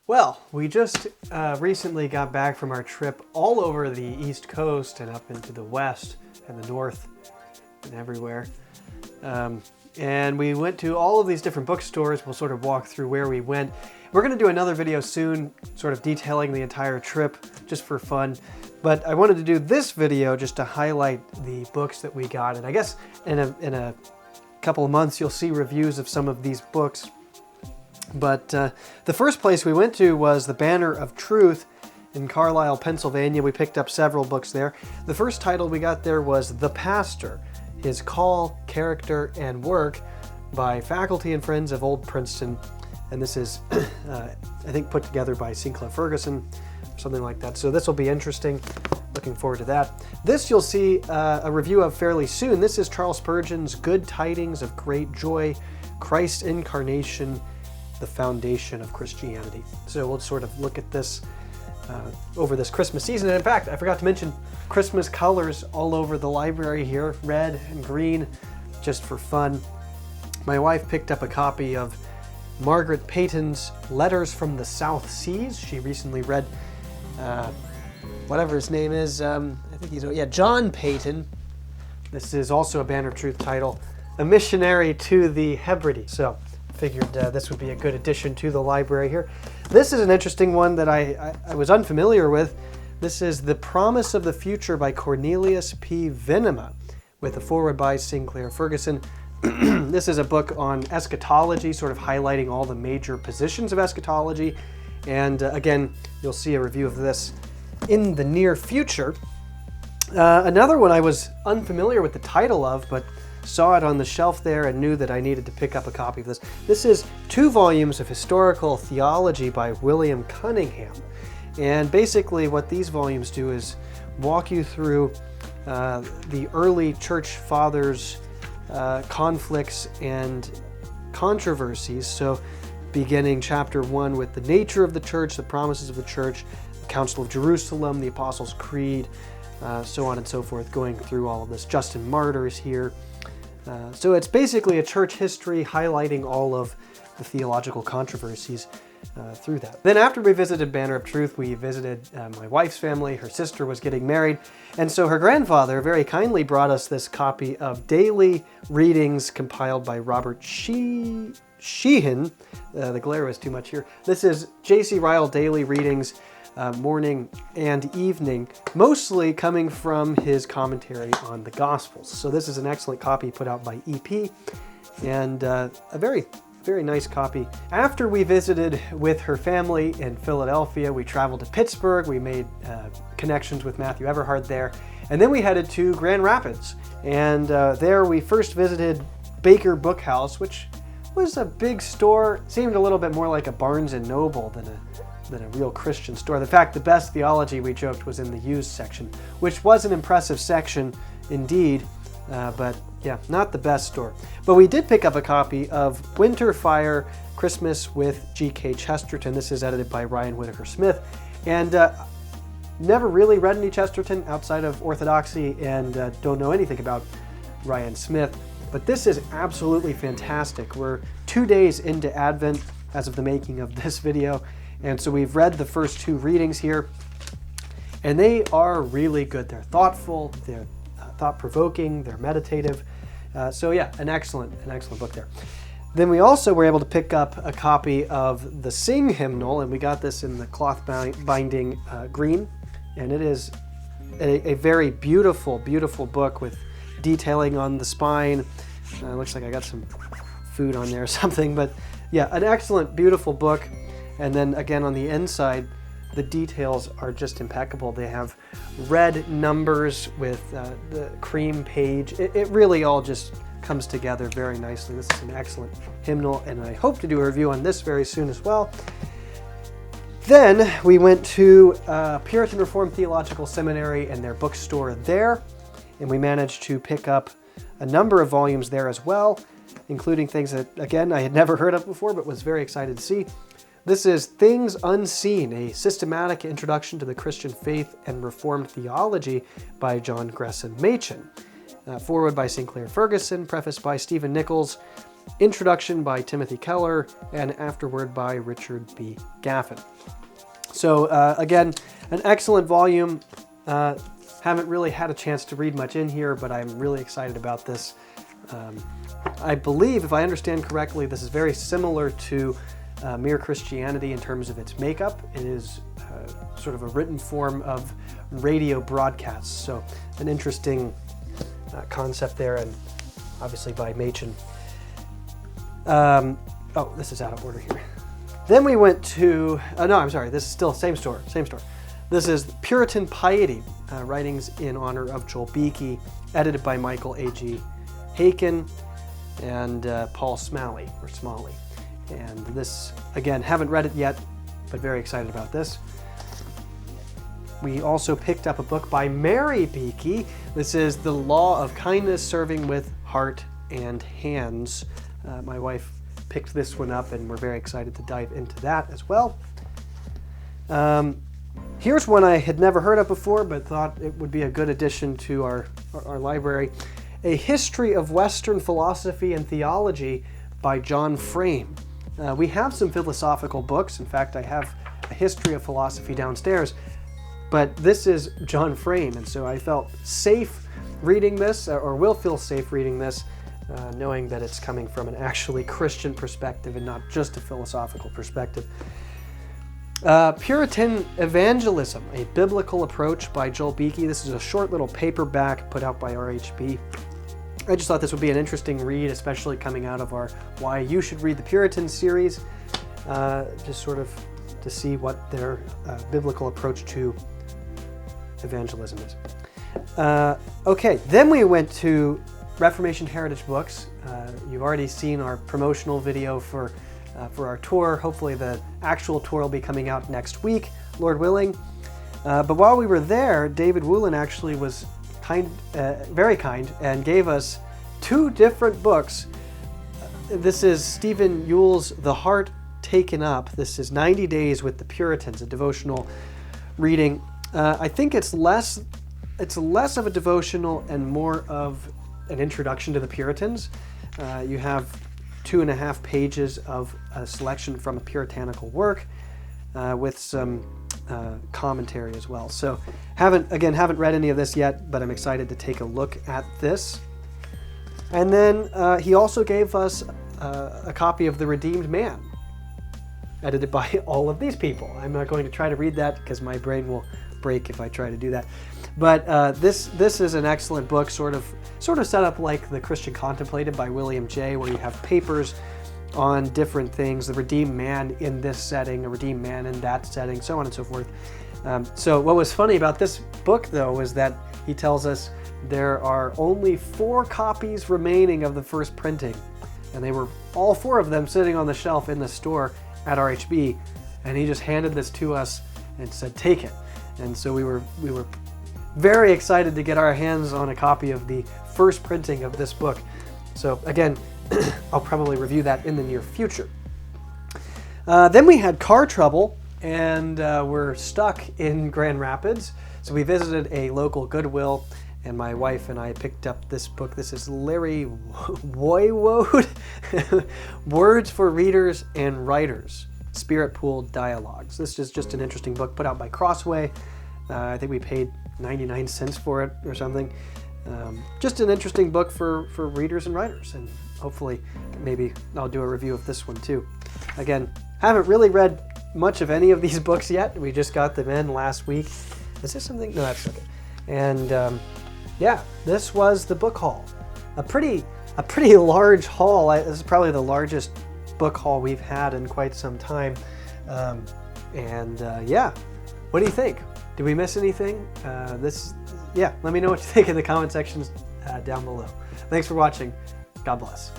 Well, we just recently got back from our trip all over the East Coast and up into the West and the North and everywhere. And we went to all of these different bookstores. We'll sort of walk through where we went. We're going to do another video soon, sort of detailing the entire trip, just for fun. But I wanted to do this video just to highlight the books that we got. And I guess in a couple of months, you'll see reviews of some of these books. But the first place we went to was the Banner of Truth in Carlisle, Pennsylvania. We picked up several books there. The first title we got there was The Pastor, His Call, Character, and Work by faculty and friends of Old Princeton. And this is, I think, put together by Sinclair Ferguson, or something like that. So this will be interesting. Looking forward to that. This you'll see a review of fairly soon. This is Charles Spurgeon's Good Tidings of Great Joy, Christ's Incarnation, the Foundation of Christianity. So we'll sort of look at this over this Christmas season. And in fact, I forgot to mention Christmas colors all over the library here, red and green, just for fun. My wife picked up a copy of Margaret Peyton's Letters from the South Seas. She recently read whatever his name is. I think he's, John Peyton. This is also a Banner of Truth title, A Missionary to the Hebrides. So figured this would be a good addition to the library here. This is an interesting one that I was unfamiliar with. This is The Promise of the Future by Cornelius P. Venema, with a foreword by Sinclair Ferguson. This is a book on eschatology, sort of highlighting all the major positions of eschatology. And again, you'll see a review of this in the near future. Another one I was unfamiliar with the title of, but saw it on the shelf there and knew that I needed to pick up a copy of this. This is 2 volumes of historical theology by William Cunningham. And basically what these volumes do is walk you through the early church fathers' conflicts and controversies. So beginning chapter 1 with the nature of the church, the promises of the church, the Council of Jerusalem, the Apostles' Creed, so on and so forth, going through all of this. Justin Martyr's here. So it's basically a church history highlighting all of the theological controversies through that. Then after we visited Banner of Truth, we visited my wife's family. Her sister was getting married. And so her grandfather very kindly brought us this copy of daily readings compiled by Robert Sheehan. The glare was too much here. This is J.C. Ryle Daily Readings, morning and evening, mostly coming from his commentary on the Gospels. So this is an excellent copy put out by EP, and a very, very nice copy. After we visited with her family in Philadelphia, we traveled to Pittsburgh. We made connections with Matthew Everhard there, and then we headed to Grand Rapids. And there we first visited Baker Bookhouse, which was a big store. Seemed a little bit more like a Barnes & Noble than a real Christian store. In fact, the best theology, we joked, was in the used section, which was an impressive section indeed, but yeah, not the best store. But we did pick up a copy of Winter Fire, Christmas with G.K. Chesterton. This is edited by Ryan Whitaker Smith, and never really read any Chesterton outside of Orthodoxy, and don't know anything about Ryan Smith, but this is absolutely fantastic. We're 2 days into Advent as of the making of this video, and so we've read the first 2 readings here, and they are really good. They're thoughtful, they're thought-provoking, they're meditative. So yeah, an excellent book there. Then we also were able to pick up a copy of the Sing hymnal, and we got this in the cloth binding green, and it is a very beautiful, beautiful book with detailing on the spine. Looks like I got some food on there or something, but yeah, an excellent, beautiful book. And then again on the inside, the details are just impeccable. They have red numbers with the cream page. It really all just comes together very nicely. This is an excellent hymnal, and I hope to do a review on this very soon as well. Then we went to Puritan Reformed Theological Seminary and their bookstore there, and we managed to pick up a number of volumes there as well, including things that, again, I had never heard of before, but was very excited to see. This is Things Unseen, a systematic introduction to the Christian faith and Reformed theology by John Gresham Machen. Foreword by Sinclair Ferguson, prefaced by Stephen Nichols. introduction by Timothy Keller, and afterword by Richard B. Gaffin. So again, an excellent volume. Haven't really had a chance to read much in here, but I'm really excited about this. I believe, if I understand correctly, this is very similar to Mere Christianity in terms of its makeup. It is sort of a written form of radio broadcasts, so an interesting concept there, and obviously by Machen. Oh, this is out of order here. Then we went to, no, I'm sorry, this is still same store. This is Puritan Piety, writings in honor of Joel Beeke, edited by Michael A.G. Haken and Paul Smalley. And this, again, haven't read it yet, but very excited about this. We also picked up a book by Mary Beeke. This is The Law of Kindness, Serving with Heart and Hands. My wife picked this one up, and we're very excited to dive into that as well. Here's one I had never heard of before, but thought it would be a good addition to our library. A History of Western Philosophy and Theology by John Frame. We have some philosophical books. In fact, I have a history of philosophy downstairs, but this is John Frame, and so I felt safe reading this, or will feel safe reading this, knowing that it's coming from an actually Christian perspective and not just a philosophical perspective. Puritan Evangelism, a Biblical Approach by Joel Beeke. This is a short little paperback put out by RHB. I just thought this would be an interesting read, especially coming out of our Why You Should Read the Puritans series, just sort of to see what their biblical approach to evangelism is. Okay, then we went to Reformation Heritage books. You've already seen our promotional video for our tour. Hopefully the actual tour will be coming out next week, Lord willing. But while we were there, David Woolen actually was very kind, and gave us two different books. This is Stephen Yule's The Heart Taken Up. This is 90 Days with the Puritans, a devotional reading. I think it's less of a devotional and more of an introduction to the Puritans. You have 2.5 pages of a selection from a puritanical work with some commentary as well. So haven't read any of this yet, but I'm excited to take a look at this. And then he also gave us a copy of The Redeemed Man, edited by all of these people. I'm not going to try to read that because my brain will break if I try to do that. But this is an excellent book, sort of set up like The Christian Contemplated by William Jay, where you have papers on different things, the redeemed man in this setting, a redeemed man in that setting, so on and so forth. So what was funny about this book, though, was that he tells us there are only 4 copies remaining of the first printing, and they were all 4 of them sitting on the shelf in the store at RHB, and he just handed this to us and said, "Take it." And so we were very excited to get our hands on a copy of the first printing of this book. So again, I'll probably review that in the near future. Then we had car trouble, and we're stuck in Grand Rapids. So we visited a local Goodwill, and my wife and I picked up this book. This is Larry Woiwode, Words for Readers and Writers, Spirit Pool Dialogues. This is just an interesting book put out by Crossway. I think we paid 99 cents for it or something. Just an interesting book for readers and writers, and hopefully maybe I'll do a review of this one too. Again, haven't really read much of any of these books yet. We just got them in last week. Is this something? No, that's okay. And yeah, this was the book haul. A pretty large haul. This is probably the largest book haul we've had in quite some time. Yeah, what do you think? Did we miss anything? Let me know what you think in the comment sections down below. Thanks for watching. God bless.